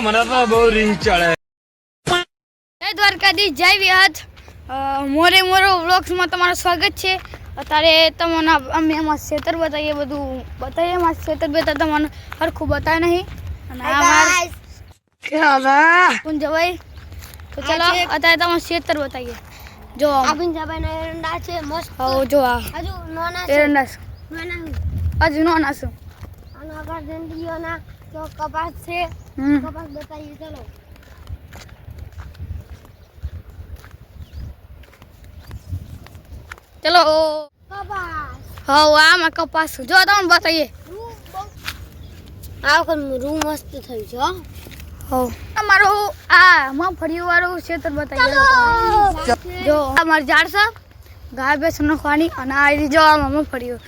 મને તો બહુ રીંગ ચડે. જય દ્વારકાધીશ, જય વિહત. મોરે મોરો વ્લોગ્સમાં તમારું સ્વાગત છે. અત્યારે તમને અમે એમાં ખેતર બતાવીએ, બધું બતાવીએ. એમાં ખેતર બેતા તમને હરખું બતાવે નહીં. અને કુંજભાઈ, તો ચાલો અત્યારે તમને ખેતર બતાવીએ. જો ભીંજાભાઈ એરંડા છે મસ્ત. હો જો આ હજુ નાના એરંડા છે. હજુ નાના છે. અને આગળ ડંડીઓના તો કપાસ છે. કપાસ બતાવીએ ચલો. ચલો કપાસ હો આમાં કપાસ જો તમને બતાવીએ. આ વખત રૂ મસ્ત થઈ છે હો. હો તમારું આ મગફળી વાળું ખેતર બતાવીએ. જો અમારે ઝાડ છે ગાય ભેંસ નાખવાની, અને આ રીતે જો આમાં મગફળી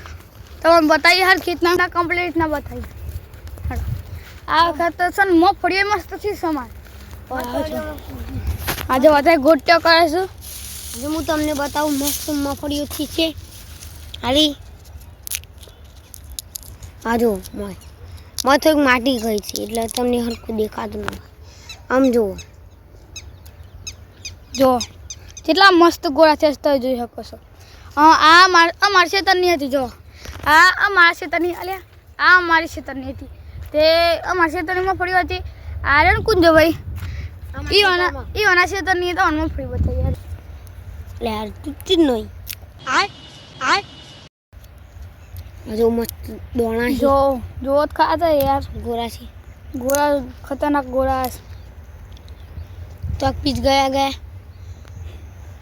તમને બતાવીએ. હર ખેતના કમ્પ્લીટ ના બતાવીએ. આ વખત છે ને મગફળી મસ્ત છે સમાન. આજે બધા ગોટ્યો કરે છે. જો હું તમને બતાવું મસ્ત મફળીઓ થી છે. હાલી આ જો માથે માટી ગઈ છે એટલે તમને હરખું દેખાતું નથી. આમ જુઓ જો કેટલા મસ્ત ગોળા છે તમે જોઈ શકો છો. આ અમારા ખેતરની હતી. જો આ અમારા ખેતરની, અલ્યા આ અમારી ખેતરની હતી. તે અમારા ખેતરની મગફળી હતી. આ રે કુંજભાઈ ઈવાના ખેતરની તો મગફળી બતાવી. એટલે યાર તૂટતી જ નહીં. જો મસ્ત દોણા છે. જો જો ખાતા યાર ગોરા છે. ગોળા ખતરનાક ગોળા છે. તો પીસ ગયા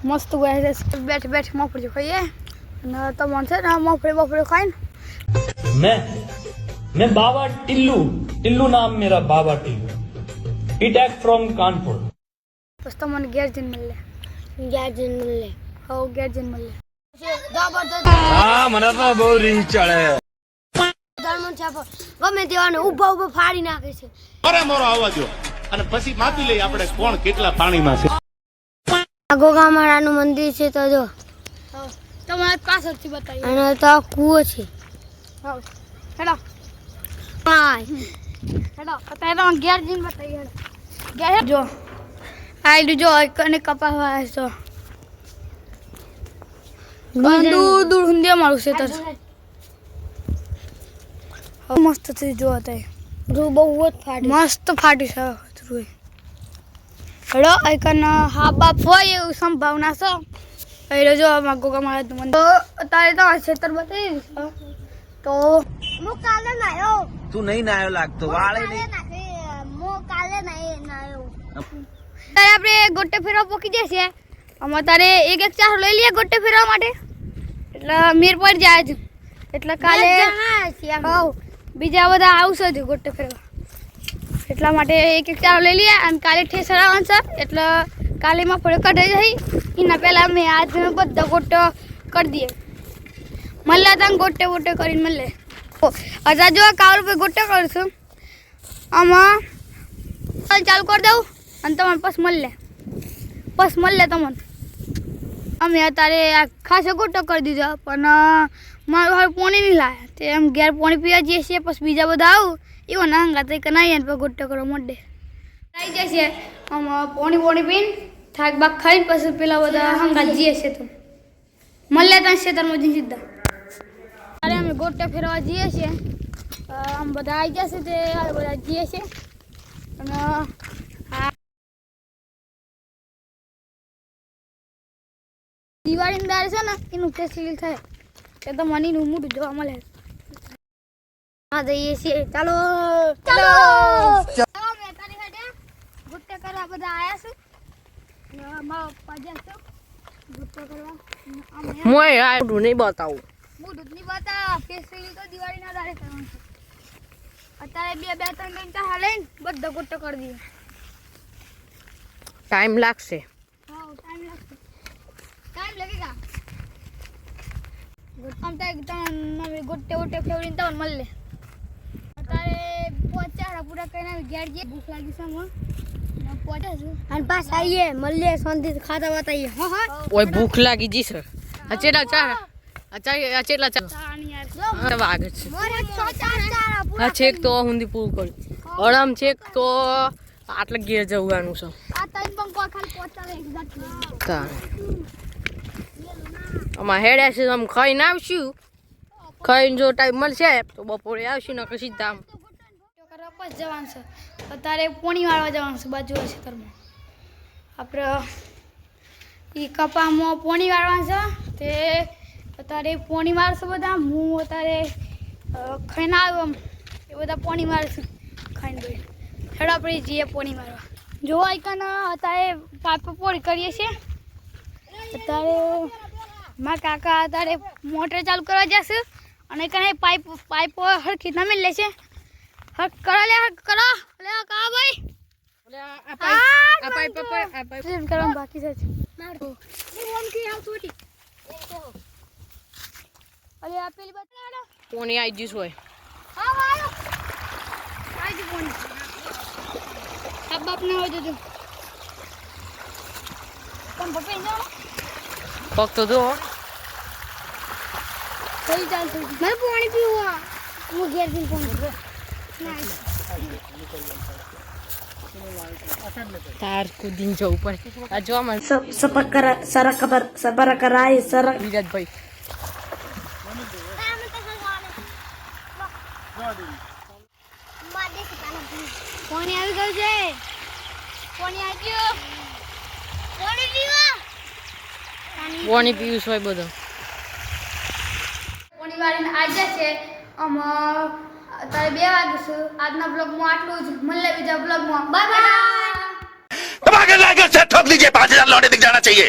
મસ્ત ગોળા છે. બેઠ બેઠ મગફળી ખાઈએ. અને તમને છે ને મગફળી ખાઈને मैं बाबा टिल्लू नाम मेरा बाबा टिल्लू ईटैक फ्रॉम कानपुर. બસ તમને ઘેર જઈને મળે. હો ઘેર જઈને મળે. હા મને તો બહુ રીંગ ચડે. ગમે તેવાને ઉભા ફાડી નાખે છે. મોરે મોરો આવવા દો અને પછી માપી લઈ આપણે કોણ કેટલા પાણીમાં છે. આ ગોગામાળાનું મંદિર છે તો જો. તમારે પાછળથી બતાવીએ. અને તો કૂવો છે. હો હેડો હેડો અત્યારે તમે ઘેર જઈને બતાવીએ. ઘેર જો આયલું જો અને કપાસ વાળા છો. દૂર દૂર સુધી અમારું છે. મસ્ત થઈ જો અત્યારે રૂ બહુ જ ફાડી. મસ્ત ફાટી છે રૂ. હેડો એકન હા બાપ હોય એવું સંભાવના છે. એટલે જો આમાં ગોગા મારા તો અત્યારે તો ખેતર બતાવી દીધું. તો હું કાલે નાયો. તું નહીં નાયો લાગતો. વાળે નહીં. કાલે નાયો. અત્યારે આપણે ગોટે ફેરવા પોકી જશે. આમાં તારે એક ચાર લઈ લઈએ ગોટે ફેરવા માટે. એટલે મેર પડી જાય જ. એટલે કાલે બીજા બધા આવશે જ ગોટે ફેરવા. એટલા માટે એક ચાર લઈ લઈએ. અને કાલે ઠેસર આવવાનું છે. એટલે કાલે માં ફળો કઢાઈ જાય. એના પહેલાં અમે આજ બધા ગોટો કરી દઈએ. મળે ત્યાં ગોટે વોટે કરીને મળે. હજાર જો કાવલ પર ગોટો કરીશું. આમાં ચાલુ કરી દઉં અને તમને પછી મળે તમને. અમે અત્યારે આ ખાસો ગોટો કરી દીધો. પણ મારું હાલ પાણી નહીં લાવે. તે એમ ઘેર પાણી પીવા જઈએ છીએ. પછી બીજા બધા આવું એવો ના હંગા તો કનાવીએ ને પછી ગોટો કરવા માંડે આવી જશે. આમાં પાણી પીને થાક બાક ખાઈને પછી પેલા બધા હંગા જઈએ છે. તો મળે ત્યાં ખેતરમાં જઈને સીધા. અરે અમે ગોટે ફેરવા જઈએ છીએ. આમ બધા આવી જશે. તે બધા જઈએ છે. અને દિવાળીની દાર છે ને એનું ફેસ્ટિવલ થાય. એ તો મને એનું મોટું જોવા મળે. હા જઈએ છીએ. ચાલો ગુટ્ટે કરવા બધા આવ્યા છે. મારા પપ્પા જશે ગુટ્ટે કરવા. મોઢું નહીં બતાવું. મોઢું નહીં બતા. ફેસ્ટિવલ તો દિવાળીના દાડે કરવાનું છે. અત્યારે બે ત્રણ ચાર લઈને બધા ગુટ્ટો કરી દઈએ. ટાઈમ લાગશે. હા ટાઈમ લાગશે. ટાઈમ लगेगा. આમ તો નવી ગોટે વોટે ફેવરીને તમને મળે. અત્યારે પહોંચ્યા પૂરા કરીને ઘેર જઈએ. ભૂખ લાગી છે મને. પહોંચ્યા છું અને પાસ આવીએ મળીએ શાંતિ ખાતા બતાવીએ. ઓય ભૂખ લાગી જી સર. આ ચેલા ચા આ ચેલા ચા વાગે છે. આ છેક તો હુંદી પૂરું કર્યું. અળમ છેક તો આટલે ઘેર જવાનું છે આ ત્રણ બંકો ખાલી પહોંચાડે એક્ઝેક્ટલી તારે આમાં હેડ્યા છે આમ ખાઈને આવશું ખાઈને જો ટાઈમ મળશે તો બપોરે આવશું ને કશી ધામ કરવા પાસ જવાનું છે અત્યારે પોણી વાળવા જવાનું છે બાજુ ખેતરમાં આપણે એ કપામાં પોણી વાળવાનું છે તે અત્યારે પોણી વાળશે બધા હું અત્યારે ખાઈને આવ્યો એ બધા પોણી મારશું ખાઈને ભાઈ હેડ આપણે જઈએ પોણી મારવા જો આઈકન અત્યારે પાઇપ પોળી કરીએ છીએ અત્યારે મારા કાકા અત્યારે મોટર ચાલુ કરવા જશે અને કઈ પાઇપ હરખી નમી લેશે હક કરો લે હક કરો લે કા ભાઈ કરવાનું બાકી છે અરે આ પેલી બતાડો પોણી આવી જઈશ હોય હા વાળો આજી પોણી આ બાપ ના હોય જોજો કોણ બપે જાઓ ફક્ત જો થઈ ચાલશે મારે પાણી પીવું હું ઘેર થી પાણી તાર કુદીને જવું પડે આ જોવા મળે વિરાજભાઈ પાણી આવી ગયું છે પાણી આવી ગયું પાણી પીવા પાણી પીવું હોય બધું પાણી વાળીને આજે છે અત્યારે 2 વાગે છે આજના બ્લોગમાં આટલું જ મળે બીજા બ્લોગમાં બાય બાય ठोक दीजिए 5000 लौटे दिख जाना चाहिए